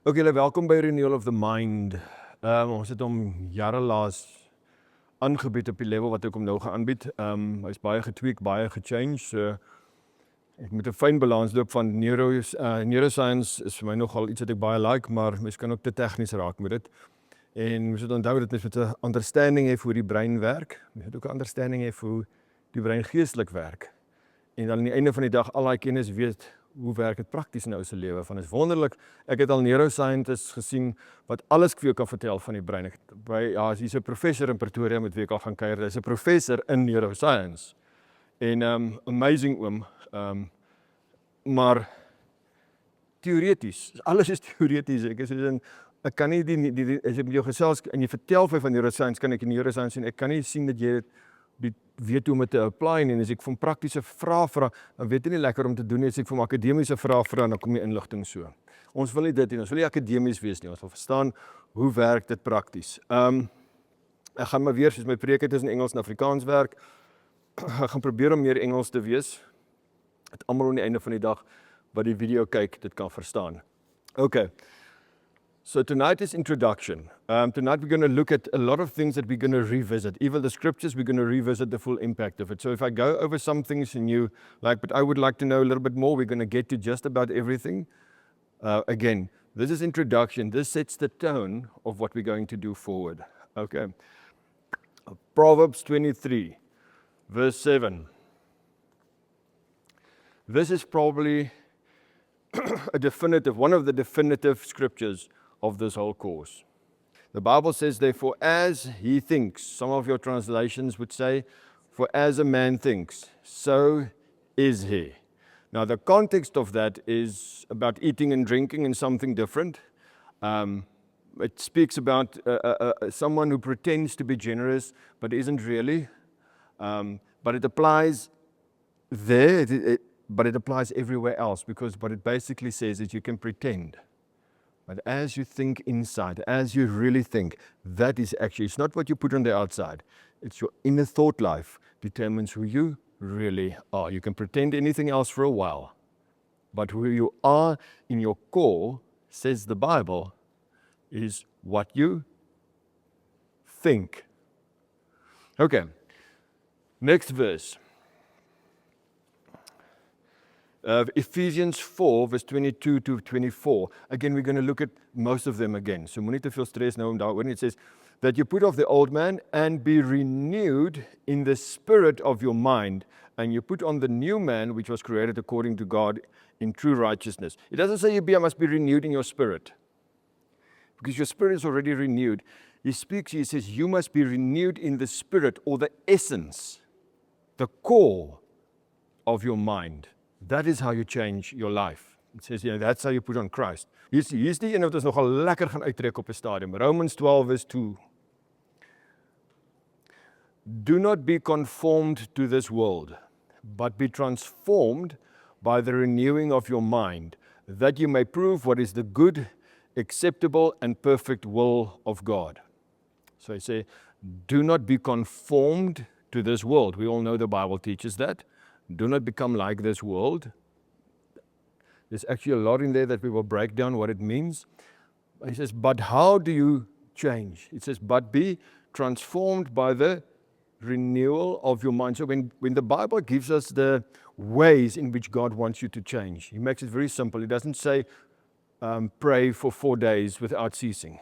Oké, welkom by Renewal of the Mind. Ons het hom jare laas aangebied op die level wat ek hom nou gaan aanbied. Hy's baie getweak, baie gechange. So ek moet 'n fyn balans loop van neuroscience is vir my nogal iets wat ek baie like, maar mens kan ook te tegnies raak met dit. En mens moet onthou dat mens met 'n understanding hê hoe die brein werk. Mens moet ook 'n understanding hê hoe die brein geestelik werk. En dan aan die einde van die dag al daai kennis weet hoe werk dit prakties in ou se lewe. Van is wonderlik. Ek het al neuroscientists gesien wat alles vir jou kan vertel van die brein. Ek het hier's 'n professor in Pretoria met wie ek al gaan kuier. Hy's 'n professor in neuroscience. En amazing oom. Maar teoreties, alles is teoreties. Ek kan nie as ek met jou gesels en jy vertel vir van neuroscience, kan ek in neuroscience sien. Ek kan nie sien dat jy dit weet hoe om dit te apply en as ek van praktiese vrae vra, dan weet jy nie lekker om te doen nie. As ek van akademiese vrae vra, dan kom die inligting so. Ons wil nie dit nie, ons wil nie akademies wees nie. Ons wil verstaan hoe werk dit prakties. Ek gaan maar weer soos my preek tussen Engels en Afrikaans werk. Ek gaan probeer om meer Engels te wees. Dat almal aan die einde van die dag wat die video kyk, dit kan verstaan. Okay. So tonight is introduction. Tonight we're going to look at a lot of things that we're going to revisit. Even the scriptures, we're going to revisit the full impact of it. So if I go over some things and you like, but I would like to know a little bit more, we're going to get to just about everything. Again, this is introduction. This sets the tone of what we're going to do forward. Okay. Proverbs 23, verse 7. This is probably one of the definitive scriptures of this whole course. The Bible says, therefore, as he thinks, some of your translations would say, for as a man thinks, so is he. Now, the context of that is about eating and drinking and something different. It speaks about someone who pretends to be generous, but isn't really. But it applies there, but it applies everywhere else, because what it basically says is you can pretend. But as you think inside, as you really think, that is actually, it's not what you put on the outside. It's your inner thought life determines who you really are. You can pretend anything else for a while, but who you are in your core, says the Bible, is what you think. Okay, next verse. Ephesians 4, verse 22 to 24. Again, we're going to look at most of them again. So, moenie te veel stress nou om daaroor. It says, that you put off the old man and be renewed in the spirit of your mind, and you put on the new man, which was created according to God in true righteousness. It doesn't say you must be renewed in your spirit, because your spirit is already renewed. He says, you must be renewed in the spirit, or the essence, the core of your mind. That is how you change your life. It says, that's how you put on Christ. Hier's die ene wat ons nogal lekker gaan uittrek op 'n stadium. Romans 12 verse 2. Do not be conformed to this world, but be transformed by the renewing of your mind, that you may prove what is the good, acceptable, and perfect will of God. So I say, do not be conformed to this world. We all know the Bible teaches that. Do not become like this world. There's actually a lot in there that we will break down what it means. He says, but how do you change? It says, but be transformed by the renewal of your mind. So when the Bible gives us the ways in which God wants you to change, He makes it very simple. He doesn't say, pray for 4 days without ceasing.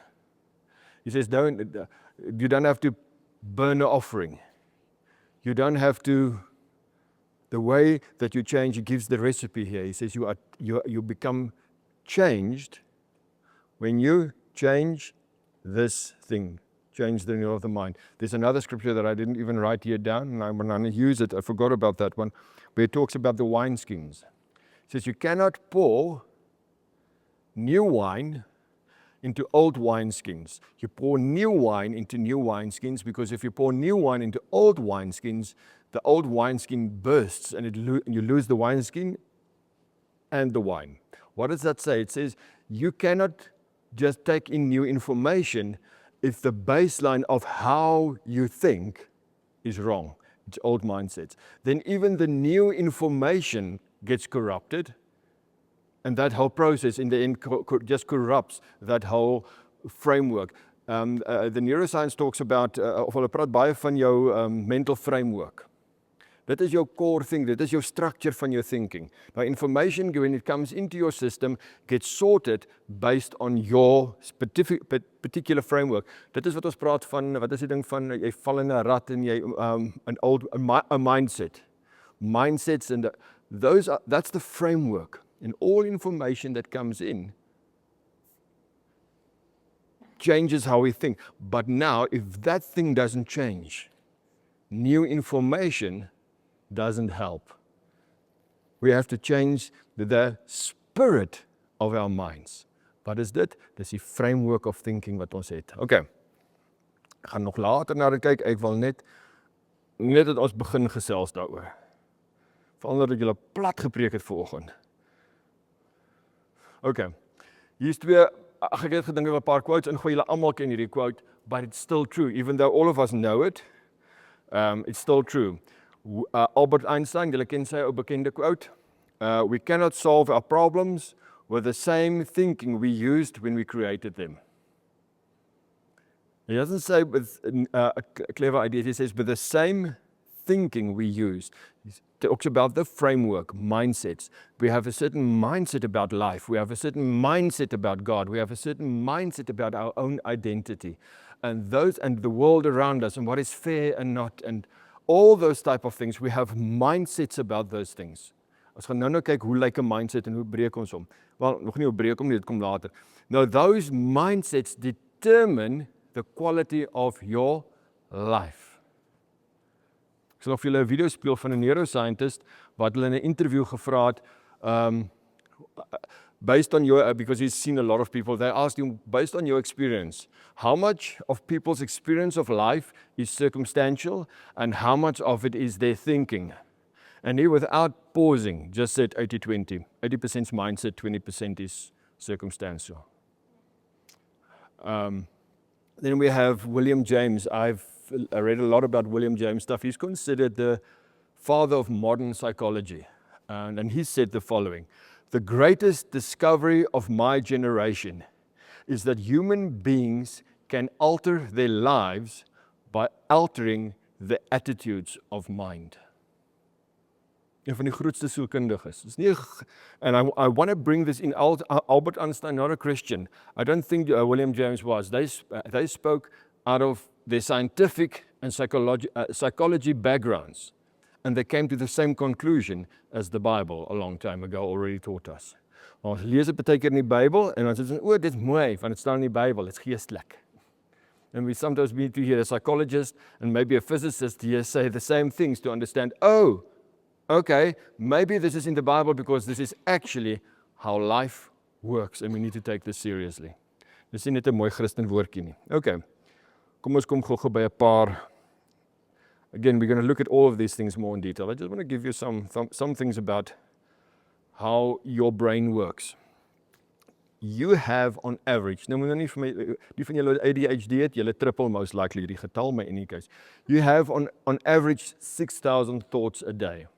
He says, you don't have to burn an offering. You don't have to. The way that you change, He gives the recipe here. He says you become changed when you change this thing, change the renewal of the mind. There's another scripture that I didn't even write here down, and I'm going to use it. I forgot about that one, where it talks about the wineskins. It says you cannot pour new wine into old wineskins. You pour new wine into new wineskins, because if you pour new wine into old wineskins, the old wineskin bursts and you lose the wineskin and the wine. What does that say? It says you cannot just take in new information if the baseline of how you think is wrong. It's old mindsets. Then even the new information gets corrupted And that whole process in the end just corrupts that whole framework. The neuroscience talks about, of hulle praat baie van jou mental framework. Dit is jou core thing, dit is jou structure van jou thinking. Now information, when it comes into your system, gets sorted based on your particular framework. Dit is wat ons praat van, wat is die ding van, jy val in 'n rat en jy, a mindset. Mindsets, and that's the framework. And all information that comes in changes how we think. But now, if that thing doesn't change, new information doesn't help. We have to change the spirit of our minds. Wat is dit? Dis die framework of thinking wat ons het. Okay. Ek gaan nog later na dit kyk. Ek wil net dat ons begin gesels daaroor. Veral dat julle plat gepreek het vanoggend. Okay. Hier's twee, ek het gedink oor 'n paar quotes ingooi, julle almal ken hierdie quote, but it's still true even though all of us know it. It's still true. Albert Einstein, julle ken sy ou bekende quote, we cannot solve our problems with the same thinking we used when we created them. He doesn't say with a clever idea, he says with the same thinking we used. He talks about the framework, mindsets. We have a certain mindset about life. We have a certain mindset about God. We have a certain mindset about our own identity. And the world around us, and what is fair and not, and all those type of things. We have mindsets about those things. Ons gaan nou kyk hoe lyk 'n mindset en hoe breek ons hom. Wel, nog nie hoe breek hom nie, dit kom later. Now those mindsets determine the quality of your life. Ek sal nog vir julle 'n video speel van 'n neuroscientist wat hulle in 'n interview gevra het, based on your, because he's seen a lot of people, they asked him, based on your experience, how much of people's experience of life is circumstantial and how much of it is their thinking? And he, without pausing, just said 80-20. 80% mindset, 20% is circumstantial. Then we have William James. I read a lot about William James stuff. He's considered the father of modern psychology. And he said the following: the greatest discovery of my generation is that human beings can alter their lives by altering the attitudes of mind. Een van die grootste sielkundiges. And I want to bring this in. Albert Einstein, not a Christian. I don't think William James was. They spoke out of their scientific and psychology backgrounds. And they came to the same conclusion as the Bible a long time ago already taught us. Ons lees dit baie keer in die Bybel en ons sê, dit is mooi, want dit staan in die Bybel, dit's geestelik. And we sometimes need to hear a psychologist and maybe a physicist here say the same things to understand, oh, okay, maybe this is in the Bible because this is actually how life works and we need to take this seriously. Dis nie net 'n mooi Christen woordjie nie. Okay, kom ons kom gou by 'n paar. Again, we're going to look at all of these things more in detail. I just want to give you some things about how your brain works. You have on average, nou nie vir my, die van julle ADHD het, julle triple most likely die getal, maar in any case. You have on average 6,000 thoughts a day.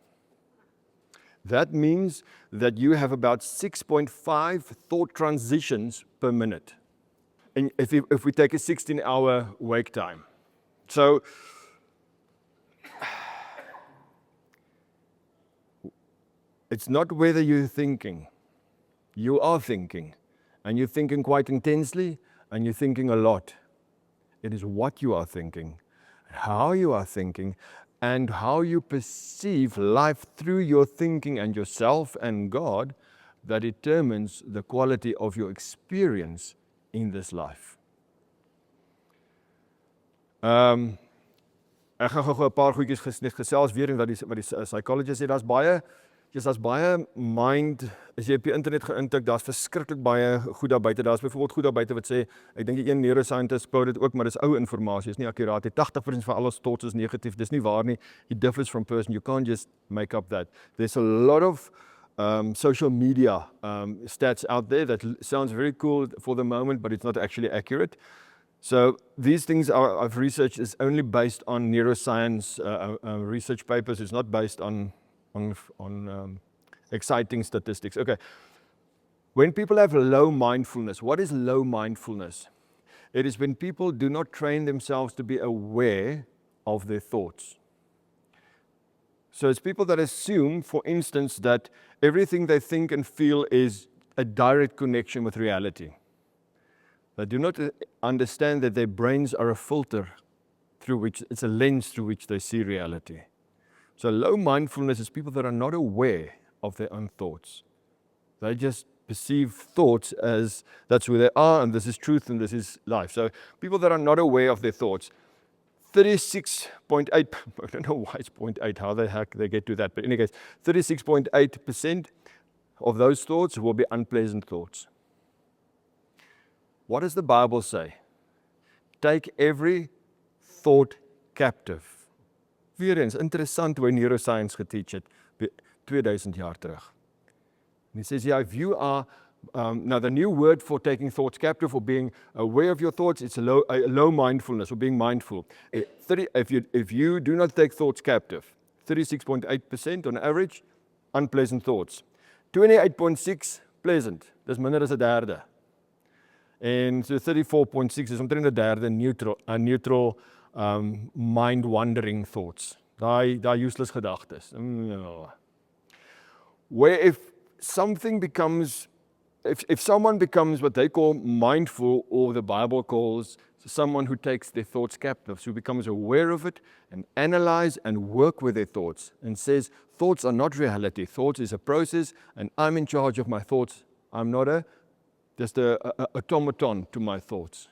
That means that you have about 6.5 thought transitions per minute. And if we take a 16-hour wake time. So, it's not whether you're thinking. You are thinking. And you're thinking quite intensely, and you're thinking a lot. It is what you are thinking, how you are thinking, and how you perceive life through your thinking and yourself and God that determines the quality of your experience in this life. Ek gaan gou 'n paar goedjies gesels weer en wat die psychologist sê, daar's baie mind, as jy op die internet geïntik, daar's verskriklik baie goed daar buite. Daar's byvoorbeeld goed daar buite wat sê, ek dink een neuroscientist quote dit ook, maar dis ou informasie, is nie akkuraat nie. 80% van alles thoughts is negatief. Dis nie waar nie. It differs from person. You can't just make up that. There's a lot of social media stats out there that sounds very cool for the moment, but it's not actually accurate. So these things I've researched is only based on neuroscience research papers. It's not based on exciting statistics. Okay, When people have low mindfulness, what is low mindfulness? It is when people do not train themselves to be aware of their thoughts. So it's people that assume, for instance, that everything they think and feel is a direct connection with reality. They do not understand that their brains are a filter through which, it's a lens through which they see reality. So low mindfulness is people that are not aware of their own thoughts. They just perceive thoughts as that's who they are and this is truth and this is life. So people that are not aware of their thoughts, 36.8, I don't know why it's 0.8, how the heck they get to that, but in any case, 36.8% of those thoughts will be unpleasant thoughts. What does the Bible say? Take every thought captive. Weer eens, interessant hoe neuroscience geteach het 2000 jaar terug. And he says, yeah, if you are, now the new word for taking thoughts captive or being aware of your thoughts, it's a low mindfulness or being mindful. If you do not take thoughts captive, 36.8% on average, unpleasant thoughts. 28.6 pleasant, dis minder as 1/3. En so 34.6 is omtrent 1/3 neutral mind-wandering thoughts. Daai useless gedagtes. Where if something becomes, if someone becomes what they call mindful, or the Bible calls someone who takes their thoughts captive, who becomes aware of it and analyze and work with their thoughts and says, thoughts are not reality. Thoughts is a process and I'm in charge of my thoughts. I'm not just a automaton to my thoughts.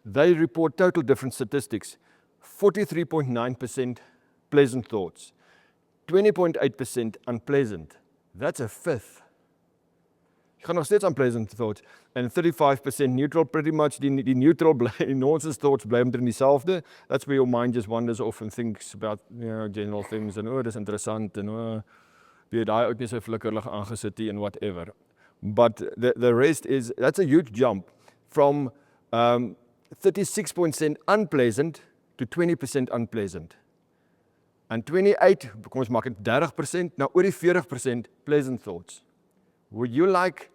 They report total different statistics. 43.9% pleasant thoughts. 20.8% unpleasant. That's a fifth. Jy gaan nog steeds unpleasant thoughts. And 35% neutral, pretty much die neutral bly, nonsense thoughts bly omtrent dieselfde. That's where your mind just wanders off and thinks about, general things and dis interessant and wie daai ook nie so flikkerlig aangesit nie and whatever. But the rest is, that's a huge jump from 36% unpleasant to 20% unpleasant. And 28, kom ons maak dit 30%, nou oor die 40% pleasant thoughts. Would you like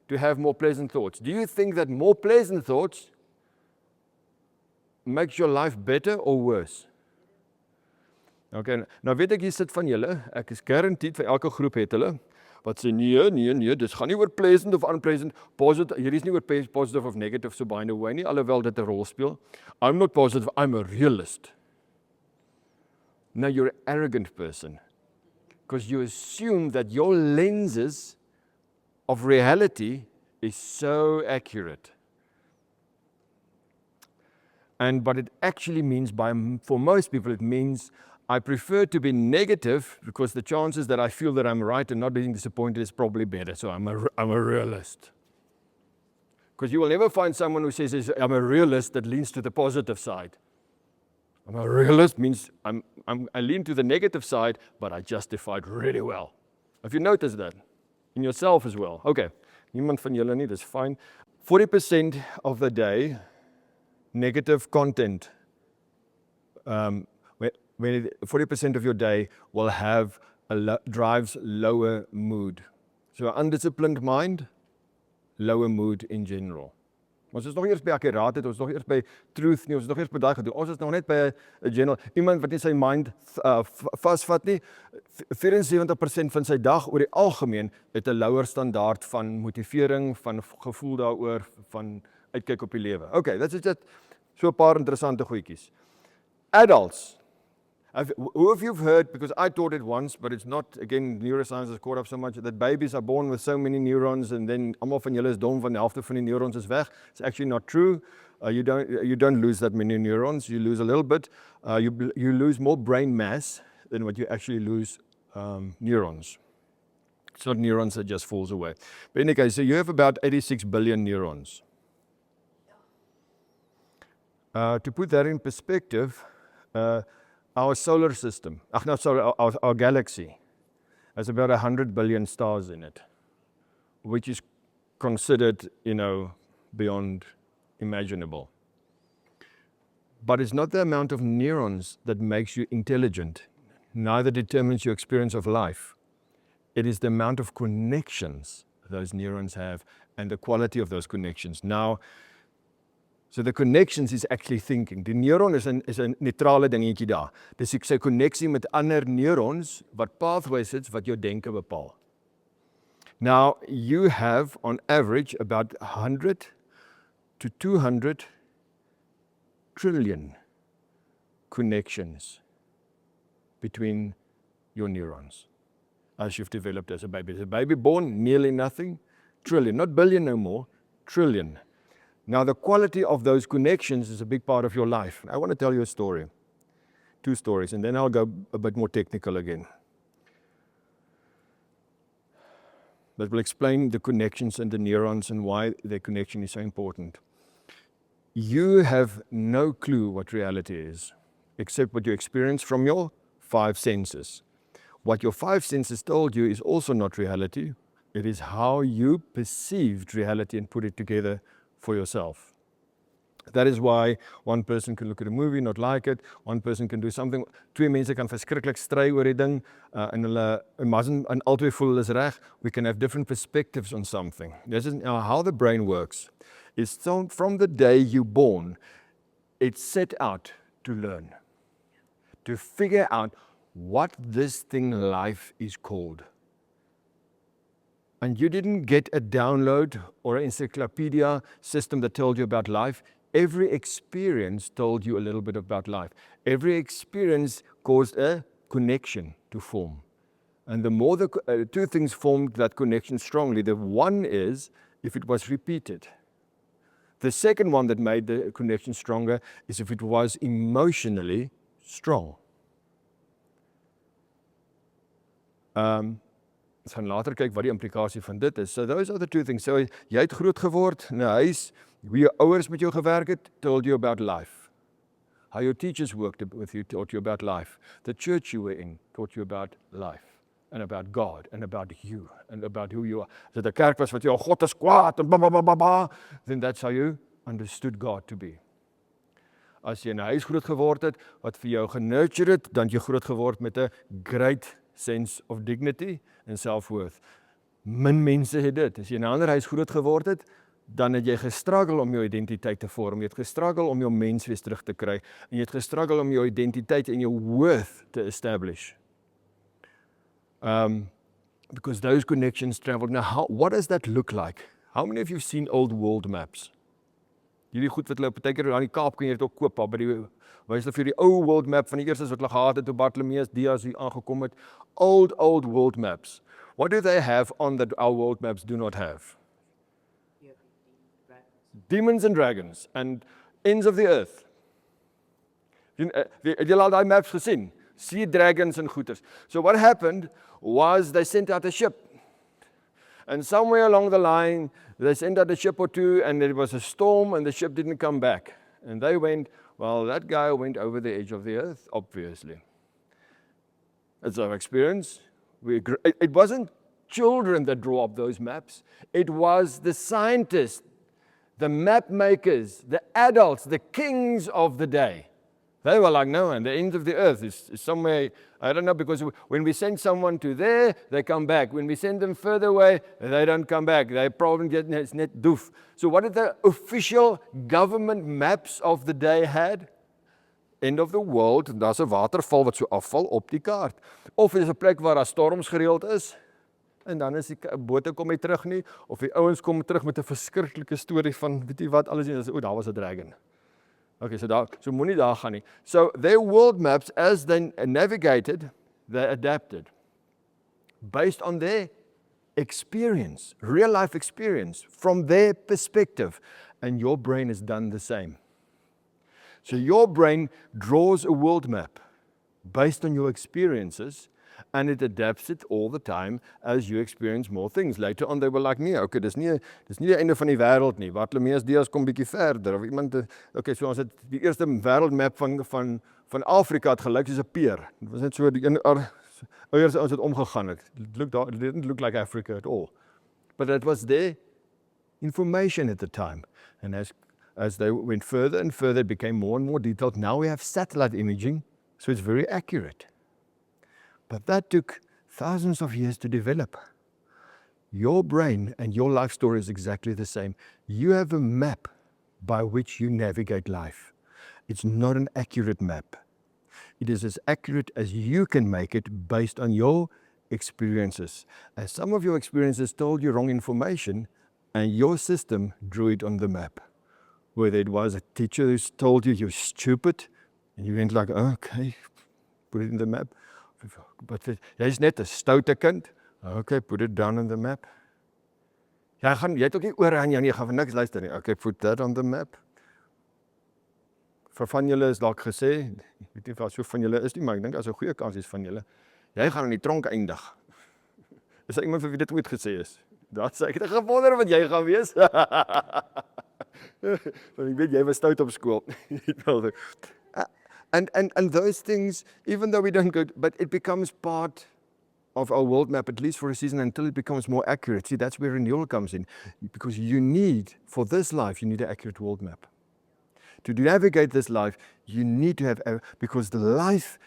to have more pleasant thoughts? Do you think that more pleasant thoughts makes your life better or worse? Okay, nou weet ek hier sit van julle, ek is guaranteed vir elke groep het hulle, wat sê nee, dis gaan nie oor pleasant of unpleasant, positive, hier is nie oor positive of negative so by the way nie, alhoewel dit 'n rol speel. I'm not positive, I'm a realist. Now you're an arrogant person, because you assume that your lenses of reality is so accurate. And what it actually means for most people, it means I prefer to be negative because the chances that I feel that I'm right and not being disappointed is probably better. So I'm a realist. Because you will never find someone who says I'm a realist that leans to the positive side. I'm a realist means I lean to the negative side, but I justify it really well. Have you noticed that? In yourself as well. Okay, niemand van julle nie, dis fine. 40% of the day, negative content. 40% of your day will have drives lower mood. So an undisciplined mind, lower mood in general. Ons is nog eers by akkuraatheid, ons is nog eers by truth nie, ons is nog eers by daai gedoen. Ons is nog net by 'n general, iemand wat nie sy mind vasvat nie. 74% van sy dag oor die algemeen het 'n lower standaard van motivering, van gevoel daaroor, van uitkyk op die lewe. Okay, dit is just so 'n paar interessante goedjies. Adults. Who of you've heard, because I taught it once, but it's not, again, neuroscience has caught up so much, that babies are born with so many neurons, and then almal van julle is dom van die helfte van die neurons is weg. It's actually not true. You don't lose that many neurons. You lose a little bit. You lose more brain mass than what you actually lose neurons. It's not neurons that just falls away. But in any case, so you have about 86 billion neurons. To put that in perspective, our solar system, our galaxy, has about 100 billion stars in it, which is considered, beyond imaginable. But it's not the amount of neurons that makes you intelligent, neither determines your experience of life. It is the amount of connections those neurons have and the quality of those connections. Now, so the connections is actually thinking. Die neuron is 'n neutrale dingetjie daar. Dis sy koneksie met ander neurons wat pathways is wat jou denke bepaal. Now, you have on average about 100 to 200 trillion connections between your neurons as you've developed as a baby. As a baby born, nearly nothing, trillion, not billion no more, trillion. Now, the quality of those connections is a big part of your life. I want to tell you a story, 2 stories, and then I'll go a bit more technical again. That will explain the connections and the neurons and why their connection is so important. You have no clue what reality is, except what you experience from your 5 senses. What your 5 senses told you is also not reality. It is how you perceived reality and put it together for yourself. That is why one person can look at a movie, not like it. One person can do something. 2 mense kan verskriklik stry oor die ding en hulle en albei voel hulle is reg. We can have different perspectives on something. This is how the brain works. It's from the day you're born, it's set out to learn, to figure out what this thing life is called. And you didn't get a download or an encyclopedia system that told you about life. Every experience told you a little bit about life. Every experience caused a connection to form. And the more the 2 things formed that connection strongly, the one is if it was repeated. The second one that made the connection stronger is if it was emotionally strong. Ons gaan later kyk wat die implikasie van dit is. So those are the 2 things. So jy het groot geword in 'n huis, hoe jou ouers met jou gewerk het, told you about life. How your teachers worked with you taught you about life. The church you were in taught you about life and about God and about you and about who you are. As dit 'n kerk was wat jou God is kwaad en ba, then that's how you understood God to be. As jy in 'n huis groot geword het wat vir jou genurtured het, dan jy groot geword met 'n great sense of dignity and self-worth. Min mense het dit. As jy in 'n ander huis groot geword het, dan het jy gestruggle om jou identiteit te vorm. Jy het gestruggle om jou menswees terug te kry en jy het gestruggle om jou identiteit en jou worth te establish. Because those connections traveled. Now, what does that look like? How many of you have seen old world maps? Hierdie goed wat hulle partykeer aan die Kaap kan jy dit ook koop, by die wys hulle vir die ou world map van die eerstes wat hulle gehad het toe Bartholomeus Dias hier aangekom het. Old world maps. What do they have on that our world maps do not have? Demons and dragons and ends of the earth. Het julle al daai maps gesien? Sea dragons and goeters. So what happened was they sent out a ship. And somewhere along the line, they sent out a ship or 2 and there was a storm and the ship didn't come back. And they went, well, that guy went over the edge of the earth, obviously. That's our experience. It wasn't children that drew up those maps. It was the scientists, the map makers, the adults, the kings of the day. They were like, no, and the end of the earth is somewhere, I don't know, because when we send someone to there, they come back. When we send them further away, they don't come back. They probably get net doof. So what did the official government maps of the day had? End of the world, daar's 'n waterval wat so afval op die kaart. Of is 'n plek waar daar storms gereeld is, en dan is die bote kom nie terug nie, of die ouens kom terug met 'n verskriklike storie van, weet jy wat, alles is, daar was 'n dragon. Okay, so moenie daar gaan nie. So their world maps, as they navigated, they adapted based on their experience, real life experience, from their perspective. And your brain has done the same. So your brain draws a world map based on your experiences, and it adapts it all the time as you experience more things. Later on, they were like, nee, okay, dis nie die einde van die wêreld nie. Bartholomeus Dias kom bietjie verder. Of iemand, okay, so ons het die eerste wêreldmap van Afrika het gelyk soos 'n peer. Dit was net so die ouers ons het omgegaan het. It didn't look like Africa at all. But that was their information at the time. And as they went further and further, it became more and more detailed. Now we have satellite imaging, so it's very accurate. But that took thousands of years to develop. Your brain and your life story is exactly the same. You have a map by which you navigate life. It's not an accurate map. It is as accurate as you can make it based on your experiences. And some of your experiences told you wrong information, and your system drew it on the map. Whether it was a teacher who told you you're stupid, and you went like, okay, put it in the map. But jy's net 'n stoute kind. Okay, put it down on the map. Jy het ook nie ore aan jou nie, jy gaan vir niks luister nie. Okay, put that on the map. Vir van julle is dalk gesê, ek weet nie of so van julle is nie, maar ek dink as 'n goeie kans is van julle, jy gaan in die tronk eindig. Is daar iemand vir wie dit ooit gesê is? Dat sê ek het gewonder wat jy gaan wees. Want ek weet jy was stout op skool. And those things, even though we don't go, but it becomes part of our world map, at least for a season, until it becomes more accurate. See, that's where renewal comes in. Because you need, for this life, you need an accurate world map. To navigate this life, you need to have, because the life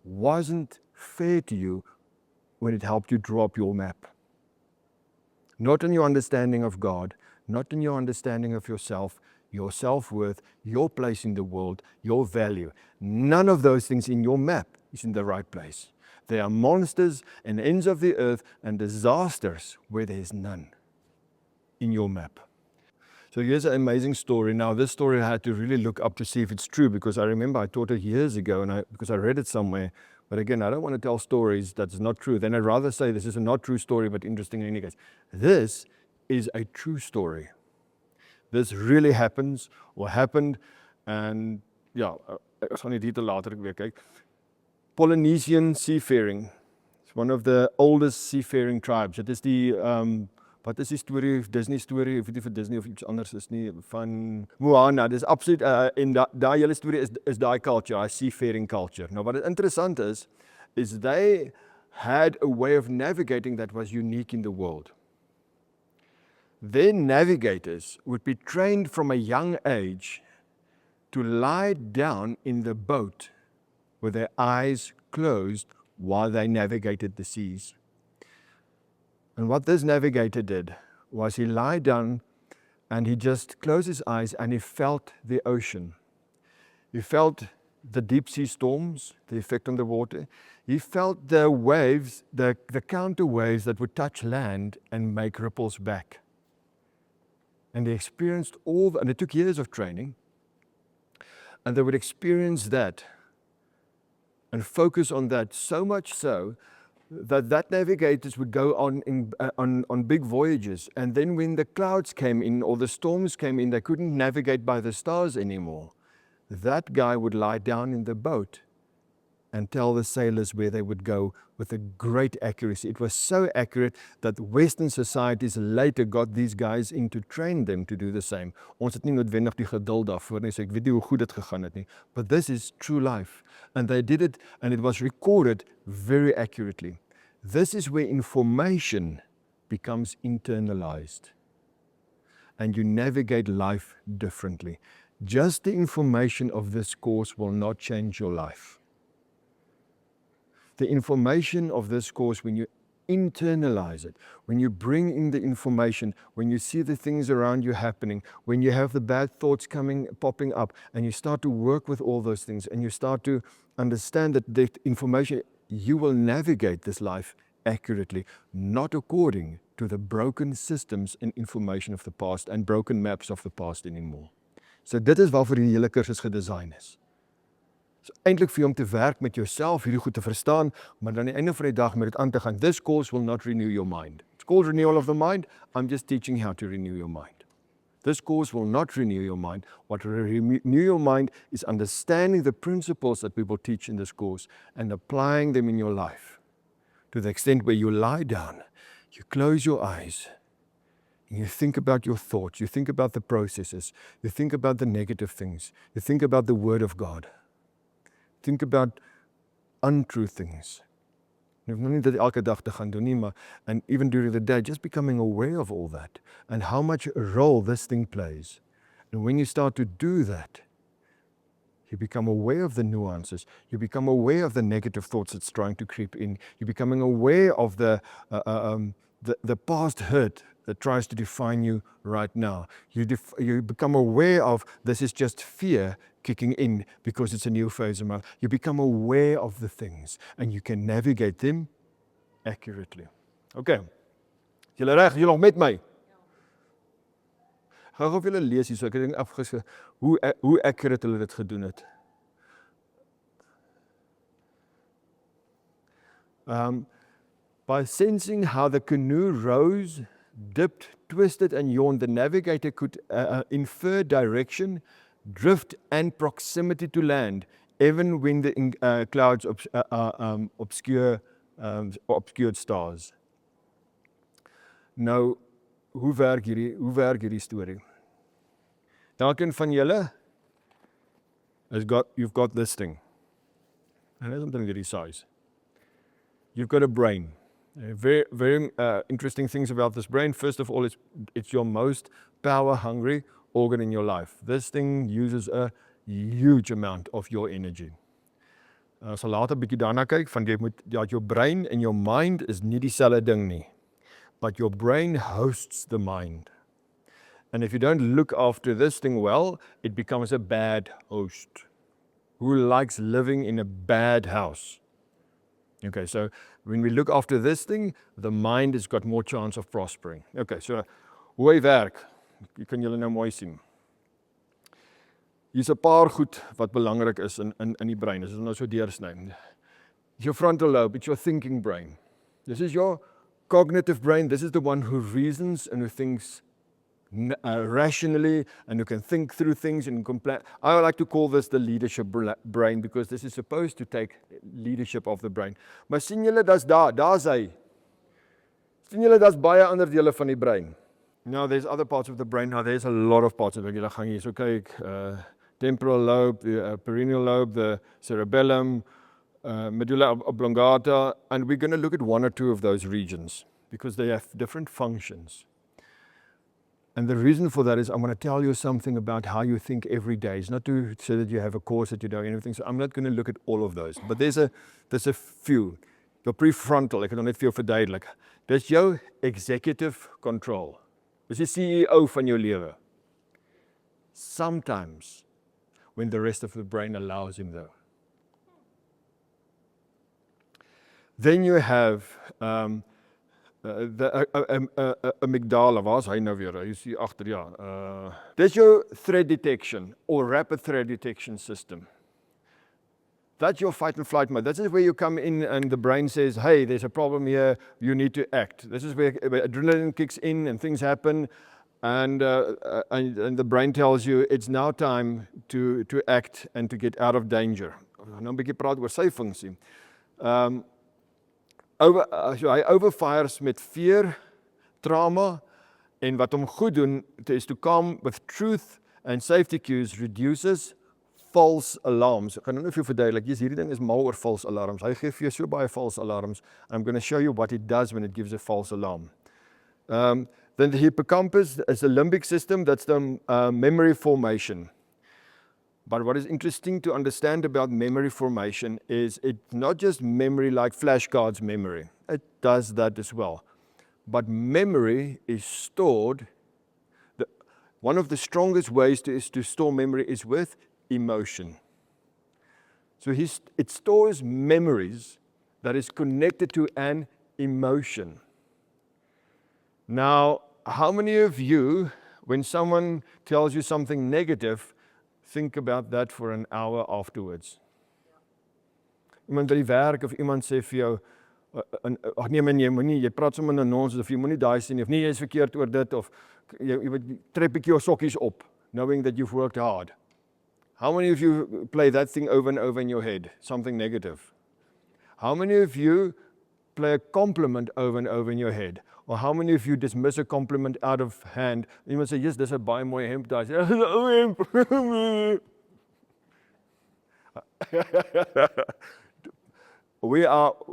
wasn't fair to you when it helped you draw up your map. Not in your understanding of God, not in your understanding of yourself, your self-worth, your place in the world, your value. None of those things in your map is in the right place. There are monsters and ends of the earth and disasters where there is none in your map. So here's an amazing story. Now this story I had to really look up to see if it's true, because I remember I taught it years ago and because I read it somewhere. But again, I don't want to tell stories that's not true. Then I'd rather say this is a not true story, but interesting in any case. This is a true story. This really happens or happened, and ja, ek gaan die detail later weer kyk. Polynesian seafaring. It's one of the oldest seafaring tribes. Dit is die wat is die storie, Disney storie, of nie vir Disney of iets anders is nie, van Moana. Dis absoluut en daai hele storie is daai culture, daai seafaring culture. Nou wat interessant is they had a way of navigating that was unique in the world. Their navigators would be trained from a young age to lie down in the boat with their eyes closed while they navigated the seas. And what this navigator did was he lied down and he just closed his eyes and he felt the ocean. He felt the deep sea storms, the effect on the water. He felt the waves, the counter waves that would touch land and make ripples back. And they experienced and it took years of training, and they would experience that and focus on that so much so that navigators would go on big voyages, and then when the clouds came in or the storms came in, they couldn't navigate by the stars anymore. That guy would lie down in the boat and tell the sailors where they would go with a great accuracy. It was so accurate that Western societies later got these guys in to train them to do the same. Ons het nie noodwendig die geduld daarvoor nie, so ek weet nie hoe goed dit gegaan het nie. But this is true life. And they did it, and it was recorded very accurately. This is where information becomes internalized. And you navigate life differently. Just the information of this course will not change your life. The information of this course, when you internalize it, when you bring in the information, when you see the things around you happening, when you have the bad thoughts popping up, and you start to work with all those things, and you start to understand that the information, you will navigate this life accurately, not according to the broken systems and information of the past and broken maps of the past anymore. So dit is waarvoor die hele kursus gedesign is. So eintlik vir jou om te werk met jouself, hierdie goed te verstaan, maar dan aan die einde van die dag met dit aan te gaan. This course will not renew your mind. It's called renewal of the mind. I'm just teaching how to renew your mind. This course will not renew your mind. What will renew your mind is understanding the principles that we will teach in this course and applying them in your life. To the extent where you lie down, you close your eyes, and you think about your thoughts, you think about the processes, you think about the negative things, you think about the Word of God. Think about untrue things. You don't need that elke dag te gaan doen nie, maar and even during the day, just becoming aware of all that and how much a role this thing plays. And when you start to do that, you become aware of the nuances. You become aware of the negative thoughts that's trying to creep in. You're becoming aware of the the past hurt that tries to define you right now. You become aware of this is just fear kicking in because it's a new phase of my life. You become aware of the things and you can navigate them accurately. Okay. Julle reg, julle nog met my? Gou of julle lees hier so ek het ding afgeskryf hoe accurate hulle dit gedoen het. By sensing how the canoe rose, dipped, twisted and yawned, the navigator could infer direction, drift and proximity to land, even when the clouds obscured stars. Nou, hoe werk hierdie storie? Elkeen van julle you've got this thing. En dit is omtrent hierdie size. You've got a brain. Very, very interesting things about this brain. First of all, it's your most power-hungry organ in your life. This thing uses a huge amount of your energy. As later 'n bietjie daarna kyk, van jou brain en your mind is nie dieselfde ding nie. But your brain hosts the mind. And if you don't look after this thing well, it becomes a bad host. Who likes living in a bad house? Okay, so when we look after this thing, the mind has got more chance of prospering. Okay, so hoe hy werk, jy kan julle nou mooi sien. Hier's 'n paar goed wat belangrik is in die brein. As ons nou so deursny. Your frontal lobe, it's your thinking brain. This is your cognitive brain. This is the one who reasons and who thinks rationally and who can think through things and I like to call this the leadership brain because this is supposed to take leadership of the brain. Maar sien julle daar's hy. Sien julle daar's baie ander dele van die brein. Now there's other parts of the brain. Now there's a lot of parts of it. Julle gaan hier so kyk, temporal lobe, the perineal lobe, the cerebellum, medulla oblongata, and we're going to look at one or two of those regions because they have different functions. And the reason for that is I'm going to tell you something about how you think every day. It's not to say that you have a course that you know anything. So I'm not going to look at all of those. But there's a few. Your prefrontal, ek het nog net vir jou verduidelik. Dis jou executive control. Dis die CEO van jou lewe. Sometimes when the rest of the brain allows him though. Then you have the amygdala, waar's hy nou weer? Hy is hier agter, ja. Dis jou threat detection or rapid threat detection system. That's your fight and flight mode. This is where you come in and the brain says, hey, there's a problem here, you need to act. This is where adrenaline kicks in and things happen and the brain tells you it's now time to act and to get out of danger. Nou 'n bietjie praat oor sy funksie. Hy overfires met fear, trauma, en wat hom goed doen is to calm with truth and safety cues reduces false alarms. Ek gaan nou vir jou verduidelik, hierdie ding is mal oor false alarms. Hy gee vir jou so baie false alarms, and I'm going to show you what it does when it gives a false alarm. Then the hippocampus is the limbic system, that's the memory formation. But what is interesting to understand about memory formation is it's not just memory like flashcards memory. It does that as well. But memory is stored. One of the strongest ways to store memory is with emotion. So it stores memories that is connected to an emotion. Now, how many of you, when someone tells you something negative, think about that for an hour afterwards? Iemand by die werk of iemand sê vir jou, ag nee man, jy praat sommer nou nonsens of jy moenie daai sê nie, of nee, jy is verkeerd oor dit, of jy trek bietjie jou sokkies op, knowing that you've worked hard. How many of you play that thing over and over in your head, something negative? How many of you play a compliment over and over in your head? Or how many of you dismiss a compliment out of hand? Iemand sê, yes, dis 'n baie mooi hemp daai. O hemp.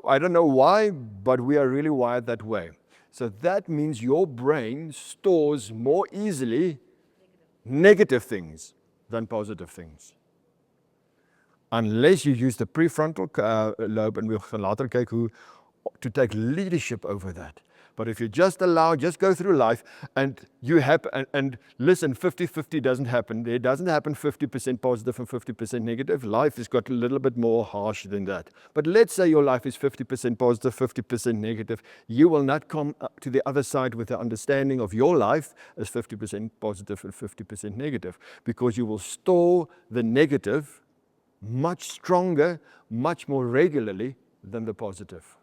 I don't know why, but we are really wired that way. So that means your brain stores more easily negative things than positive things. Unless you use the prefrontal lobe, and we'll later kyk hoe to take leadership over that. But if you just go through life, and and listen, 50-50 doesn't happen. There doesn't happen 50% positive and 50% negative. Life has got a little bit more harsh than that. But let's say your life is 50% positive, 50% negative. You will not come to the other side with the understanding of your life as 50% positive and 50% negative, because you will store the negative much stronger, much more regularly than the positive.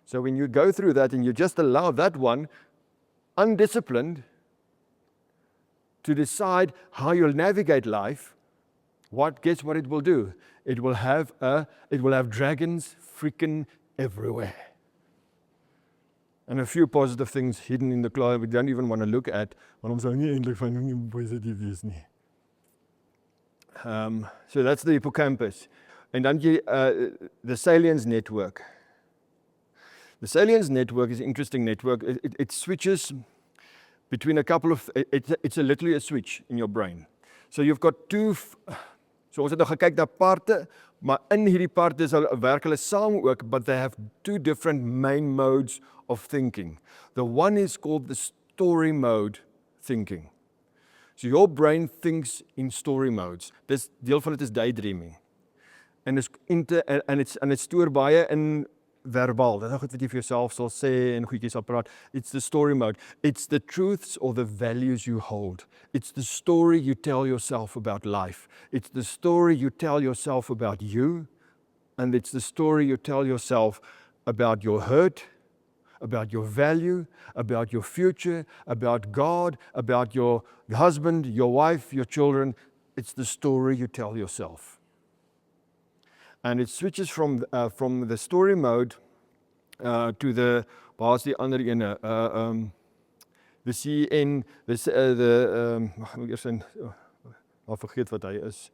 So when you go through that and you just allow that one, undisciplined, to decide how you'll navigate life, guess what it will do? It will have dragons freaking everywhere. And a few positive things hidden in the cloud we don't even want to look at, want ons hou nie eintlik van hoe positief wees nie. So that's the hippocampus. And then the salience network. The salience network is an interesting network. It switches between a couple of, it's literally a switch in your brain. So you've got two, so ons het nou gekyk na parte, maar in hierdie parte werk hulle saam ook, but they have two different main modes of thinking. The one is called the story mode thinking. So your brain thinks in story modes. Dis deel van dit is daydreaming. En dit stoor baie in verbaal. Dit is goed wat jy vir jouself sal sê en goedjies sal praat. It's the story mode. It's the truths or the values you hold. It's the story you tell yourself about life. It's the story you tell yourself about you, and it's the story you tell yourself about your hurt, about your value, about your future, about God, about your husband, your wife, your children. It's the story you tell yourself. And it switches from the story mode to the, waar's die ander ene, the CN, I forget what hy is.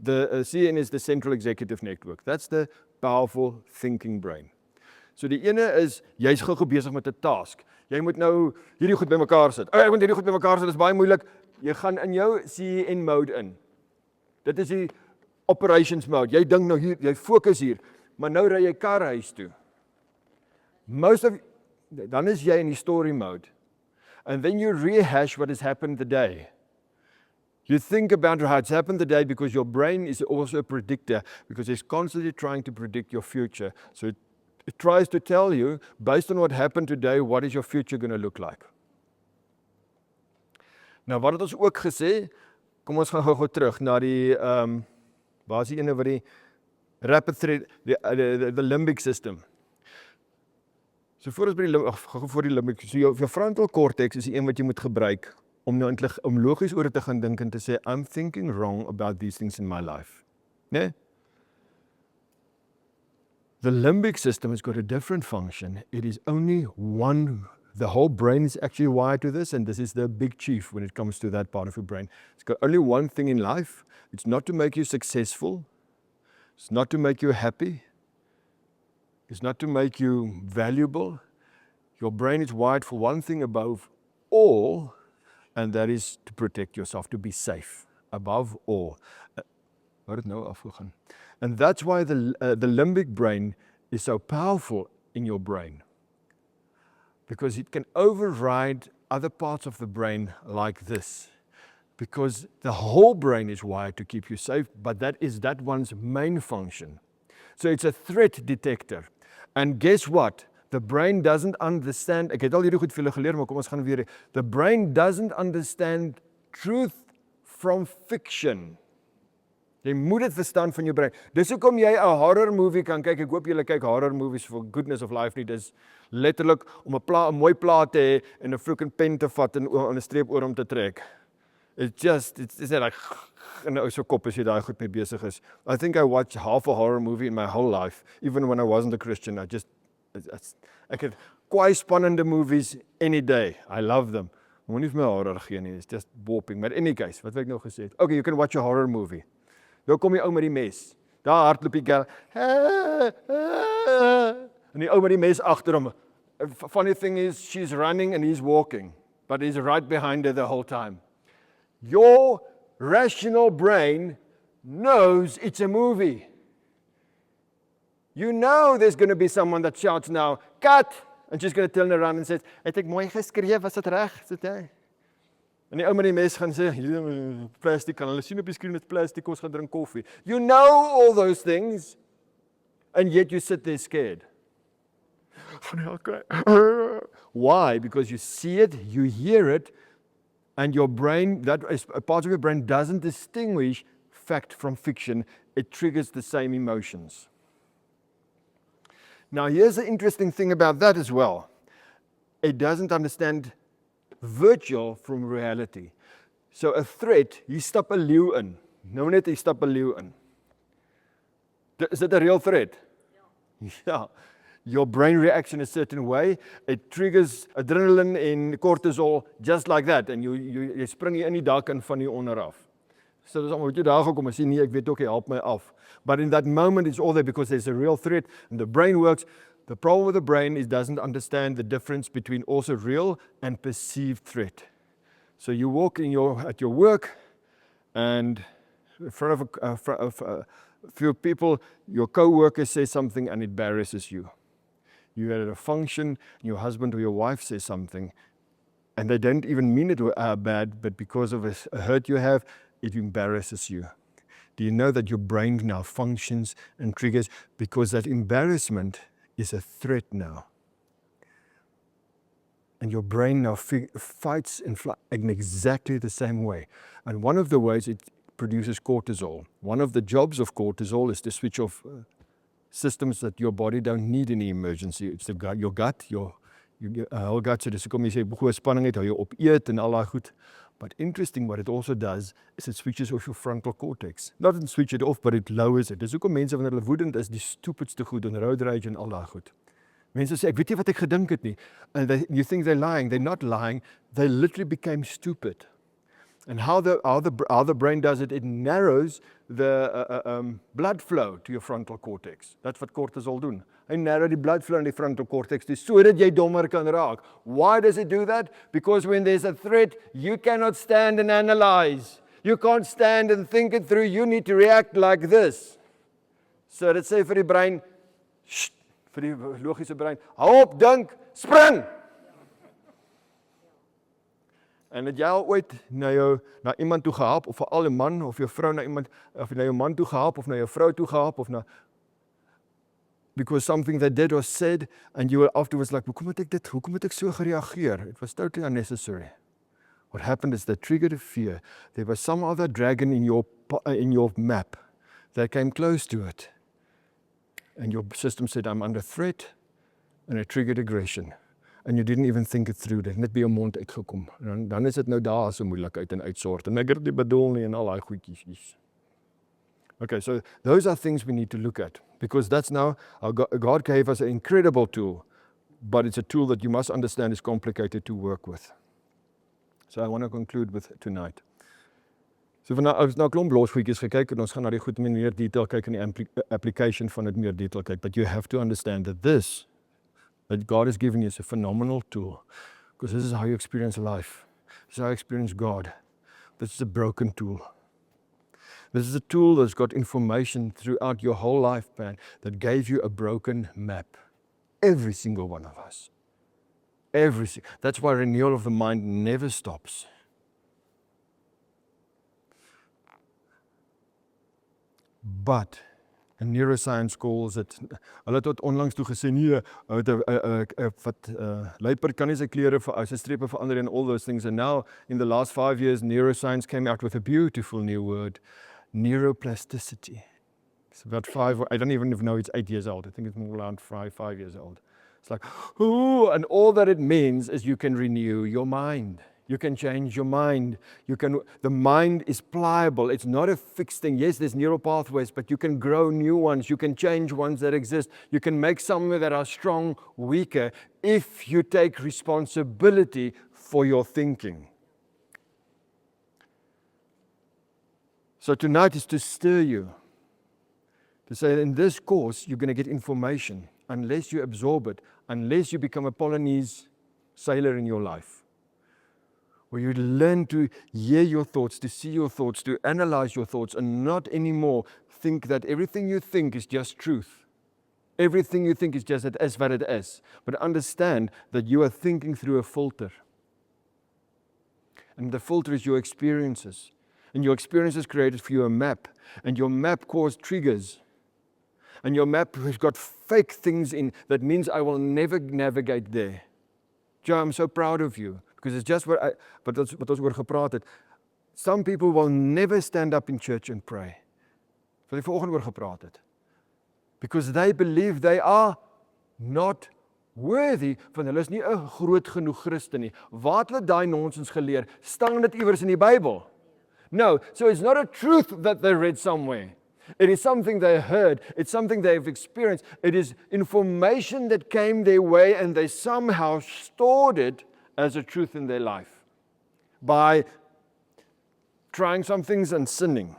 The CN is the Central Executive Network. That's the powerful thinking brain. So die ene is, jy's gou besig met 'n task. Jy moet nou hierdie goed bymekaar sit. Ek moet hierdie goed bymekaar sit, dit is baie moeilik. Jy gaan in jou CN mode in. Dit is die operations mode. Jy dink nou hier, jy fokus hier, maar nou ry jy kar huis toe. Dan is jy in die story mode. And then you rehash what has happened the day. You think about how it's happened the day, because your brain is also a predictor, because it's constantly trying to predict your future. So it tries to tell you, based on what happened today, what is your future going to look like. Nou wat het ons ook gesê, kom ons gaan gou terug na die waar is die ene wat die rapid threat, the limbic system. So voor die limbic, so jou frontal cortex is die een wat jy moet gebruik om logies oor te gaan dink en te sê, I'm thinking wrong about these things in my life. Nee? The limbic system has got a different function. It is only one. The whole brain is actually wired to this, and this is the big chief when it comes to that part of your brain. It's got only one thing in life. It's not to make you successful. It's not to make you happy. It's not to make you valuable. Your brain is wired for one thing above all, and that is to protect yourself, to be safe, above all. And that's why the limbic brain is so powerful in your brain, because it can override other parts of the brain like this, because the whole brain is wired to keep you safe, but that is that one's main function. So it's a threat detector. And guess what? The brain doesn't understand, ek het al hierdie goed vir julle geleer, maar kom ons gaan weer. The brain doesn't understand truth from fiction. Jy moet dit verstaan van jou brein. Dis hoekom jy 'n horror movie kan kyk. Ek hoop julle kyk horror movies for goodness of life nie. Dis letterlik om 'n mooi plaat te hê en 'n freaking pen te vat en 'n streep oor hom te trek. It's net like in 'n ou se kop as jy daai goed mee besig is. I think I watched half a horror movie in my whole life, even when I wasn't a Christian. Ek het kwai spannende movies any day. I love them. Moenie vir my horror gee nie. It's just bopping. But in any case, wat ek nou gesê het. Okay, you can watch a horror movie. Nou kom die ou met die mes. Daar hardloop die gal. En die ou met die mes agter hom. Funny thing is, she's running and he's walking, but he's right behind her the whole time. Your rational brain knows it's a movie. You know there's going to be someone that shouts now, cut! And she's going to turn around and says, het ek mooi geskryf, was dit reg? Is dit hy? En die ou met die mes gaan sê, plastic, kan hulle sien op die skerm met plastic, ons gaan drink koffie. You know all those things, and yet you sit there scared. Why? Because you see it, you hear it, and your brain, that is a part of your brain doesn't distinguish fact from fiction. It triggers the same emotions. Now, here's the interesting thing about that as well. It doesn't understand virtual from reality. So a threat, jy stap 'n leeu in. Nou net jy stap 'n leeu in. Is dit 'n real threat? Ja. Your brain reacts in a certain way. It triggers adrenaline and cortisol just like that. And jy spring jy in die dak in van die onder af. So dis almal wat jy daar gekom en sê nee, ek weet ook hy help my af. But in that moment it's all there because there's a real threat and the brain works. The problem with the brain is it doesn't understand the difference between also real and perceived threat. So you walk at your work and in front of a few people, your co-worker says something and it embarrasses you. You're at a function, your husband or your wife says something, and they don't even mean it bad, but because of a hurt you have, it embarrasses you. Do you know that your brain now functions and triggers because that embarrassment is a threat now? And your brain now fights in exactly the same way. And one of the ways it produces cortisol. One of the jobs of cortisol is to switch off systems that your body don't need in the emergency. It's your gut, your whole gut. So dis hoekom jy sê goeie spanning het, hou jy op eet en al daai goed. But interesting, what it also does is it switches off your frontal cortex. Not to switch it off, but it lowers it. Dis hoekom mense wanneer hulle woedend is, die stupidste goed en road rage en al daai goed. Mense sê ek weet nie wat ek gedink het nie. And you think they're lying. They're not lying. They literally became stupid. And how the brain does it, it narrows the blood flow to your frontal cortex. That's what cortisol doen. Hy narrow die blood flow in die frontal cortex toe sodat jy dommer kan raak. Why does it do that? Because when there's a threat, you cannot stand and analyze. You can't stand and think it through. You need to react like this. So dit sê vir die brein, vir die logiese brein, hou op, dink, spring! En het jy al ooit na iemand toe gehelp, of veral 'n man of jou vrou na iemand, of na jou man toe gehelp, of na jou vrou toe gehelp, of na because something they did or said, and you were afterwards like, hoekom het ek so gereageer? It was totally unnecessary. What happened is they triggered a fear. There was some other dragon in your map that came close to it. And your system said, I'm under threat, and it triggered aggression. And you didn't even think it through. Dit het net by jou mond uitgekom. En dan is dit nou daar so moeilikheid en uitsort. En ek het dit bedoel nie en al daai goedjies. Okay, so those are things we need to look at. Because that's now, God gave us an incredible tool. But it's a tool that you must understand is complicated to work with. So I want to conclude with tonight. So ons het nou 'n klomp losgoedjies gekyk en ons gaan na die goed in meer detail kyk in die application van dit meer detail kyk. But you have to understand that that God has given you is a phenomenal tool. Because this is how you experience life. This is how you experience God. This is a broken tool. This is a tool that's got information throughout your whole life plan that gave you a broken map. Every single one of us. That's why renewal of the mind never stops. But in neuroscience calls it, hulle het tot onlangs toe gesê nee, luiper kan nie sy kleure sy strepe verander and all those things. And now in the last 5 years neuroscience came out with a beautiful new word, neuroplasticity. It's about I don't even know it's 8 years old. I think it's around 5 years old. It's like, ooh, and all that it means is you can renew your mind. You can change your mind. The mind is pliable. It's not a fixed thing. Yes, there's neural pathways, but you can grow new ones. You can change ones that exist. You can make some that are strong, weaker, if you take responsibility for your thinking. So tonight is to stir you. To say in this course, you're going to get information. Unless you absorb it, unless you become a Polynese sailor in your life. Where you learn to hear your thoughts, to see your thoughts, to analyze your thoughts, and not anymore think that everything you think is just truth. Everything you think is just it is what it is. But understand that you are thinking through a filter. And the filter is your experiences. And your experiences created for you a map. And your map caused triggers. And your map has got fake things in. That means I will never navigate there. Joe, I'm so proud of you. Because it's just what ons oor gepraat het. Some people will never stand up in church and pray. Wat ek vanoggend oor gepraat het. Because they believe they are not worthy, van hulle is nie 'n groot genoeg Christen nie. Waar het hulle daai nonsens geleer? Staan dit iewers in die Bybel? No, so it's not a truth that they read somewhere. It is something they heard. It's something they've experienced. It is information that came their way and they somehow stored it as a truth in their life. By trying some things and sinning.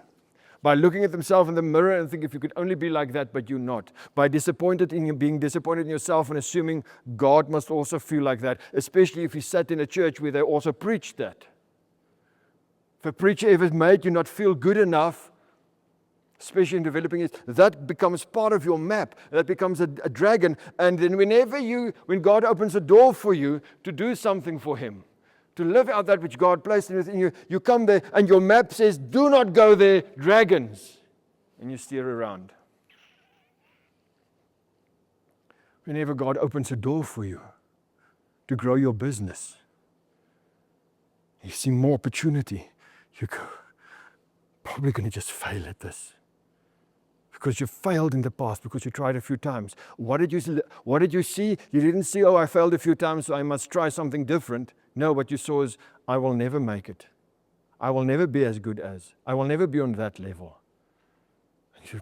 By looking at themselves in the mirror and thinking, if you could only be like that, but you're not. By being disappointed in yourself and assuming God must also feel like that, especially if you sat in a church where they also preached that. If a preacher ever made you not feel good enough, especially in developing it, that becomes part of your map. That becomes a dragon. And then when God opens a door for you to do something for Him, to live out that which God placed within you, you come there and your map says, do not go there, dragons. And you steer around. Whenever God opens a door for you to grow your business, you see more opportunity, you go, probably going to just fail at this. Because you failed in the past, because you tried a few times. What did you see? You didn't see, oh, I failed a few times, so I must try something different. No, what you saw is, I will never make it. I will never be as good as. I will never be on that level. And you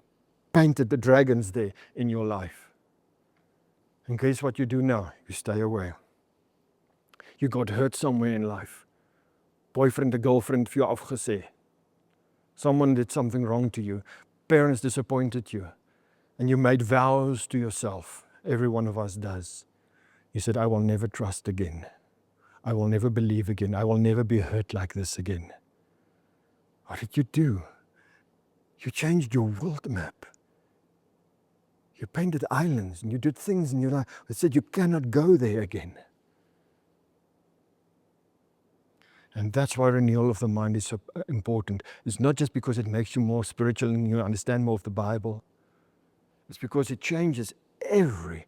painted the dragons there in your life. And guess what you do now? You stay away. You got hurt somewhere in life. Boyfriend or girlfriend vir jou afgesê. Someone did something wrong to you. Parents disappointed you. And you made vows to yourself. Every one of us does. You said, I will never trust again. I will never believe again. I will never be hurt like this again. What did you do? You changed your world map. You painted islands and you did things in your life that said you cannot go there again. And that's why renewal of the mind is so important. It's not just because it makes you more spiritual and you understand more of the Bible. It's because it changes every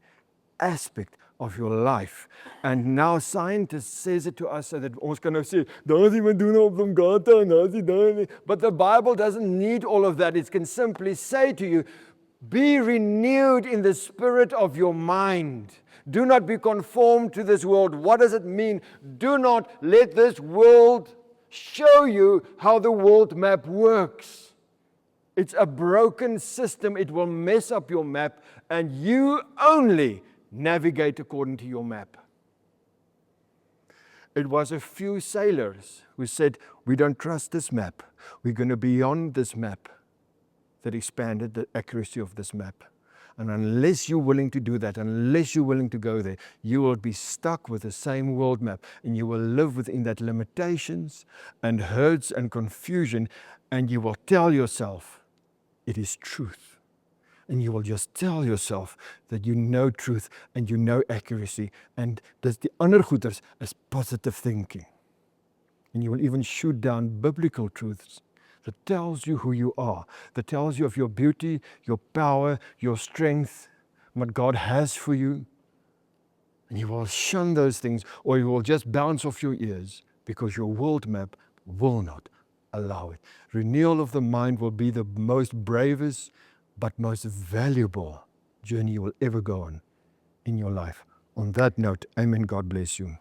aspect of your life. And now scientists says it to us so that ons kan nou sê, daar is iemand doen op hom gata en daar is die daar. But the Bible doesn't need all of that. It can simply say to you, be renewed in the spirit of your mind. Do not be conformed to this world. What does it mean? Do not let this world show you how the world map works. It's a broken system. It will mess up your map, and you only navigate according to your map. It was a few sailors who said, we don't trust this map. We're going to be beyond this map, that expanded the accuracy of this map. And unless you're willing to do that, unless you're willing to go there, you will be stuck with the same world map, and you will live within that limitations and hurts and confusion, and you will tell yourself it is truth. And you will just tell yourself that you know truth and you know accuracy, and dat die ander goeders is positive thinking. And you will even shoot down biblical truths that tells you who you are, that tells you of your beauty, your power, your strength, what God has for you. And you will shun those things, or you will just bounce off your ears because your world map will not allow it. Renewal of the mind will be the most bravest but most valuable journey you will ever go on in your life. On that note, amen. God bless you.